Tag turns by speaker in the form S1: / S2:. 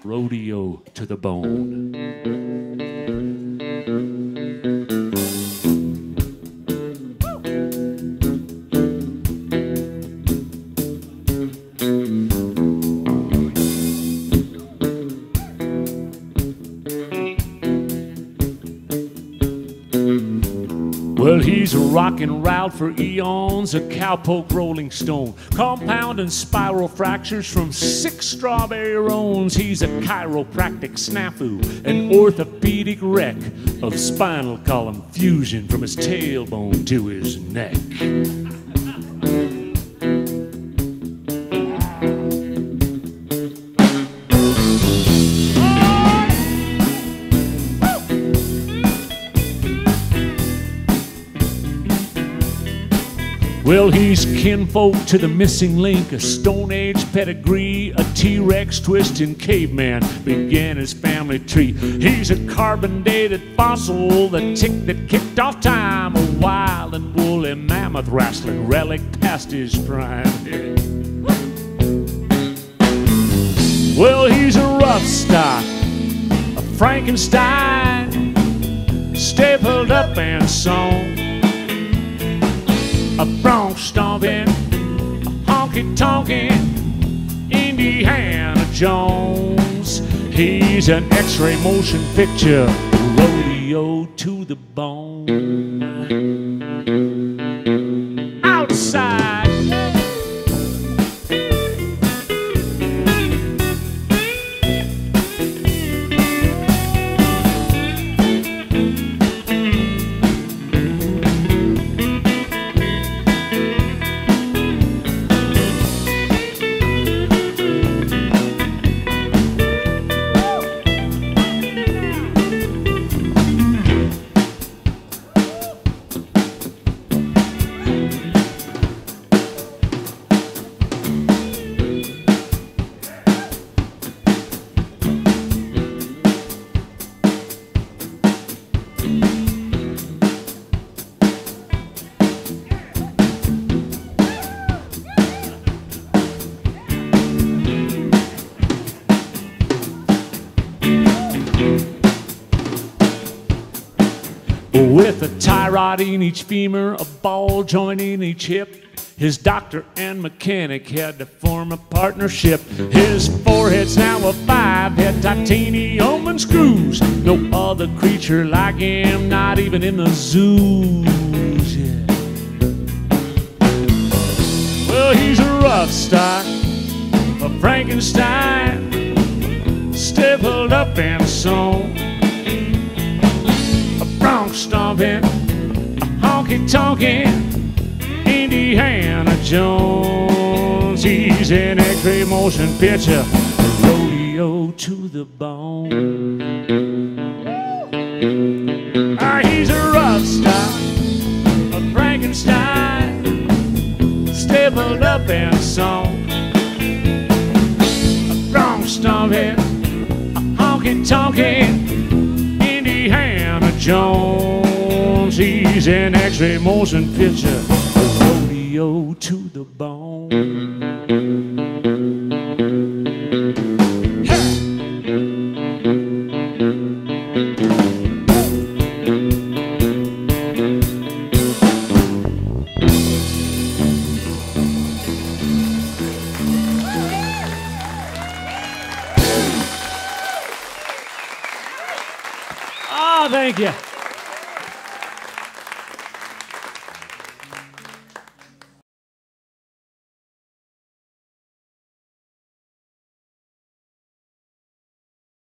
S1: rodeo to the bone. Well, he's a rockin' route for eons, a cowpoke rolling stone, compound and spiral fractures from 6 strawberry roans. He's a chiropractic snafu, an orthopedic wreck of spinal column fusion from his tailbone to his neck. Well, he's kinfolk to the missing link, a Stone Age pedigree, a T-Rex twisting caveman began his family tree. He's a carbon-dated fossil, the tick that kicked off time, a wild and woolly mammoth wrestling relic past his prime. Well, he's a rough stock, a Frankenstein, stapled up and sewn, a bronc stomping, a honky-tonkin' Indiana Jones. He's an X-ray motion picture, rodeo to the bone. Outside. With a tie rod in each femur, a ball joint in each hip, his doctor and mechanic had to form a partnership. His forehead's now a 5-head titanium and screws. No other creature like him, not even in the zoos. Yeah. Well, he's a rough stock, a Frankenstein, stapled up and sewn, bronc stomping, honky-tonkin' Indiana Jones. He's an X-ray motion picture, rodeo to the bone. He's a rough stock, a Frankenstein, stapled up and sewn, a bronc stomping, a honky-tonkin' Indiana Jones. He's an X-ray motion picture, rodeo to the bone. Thank you.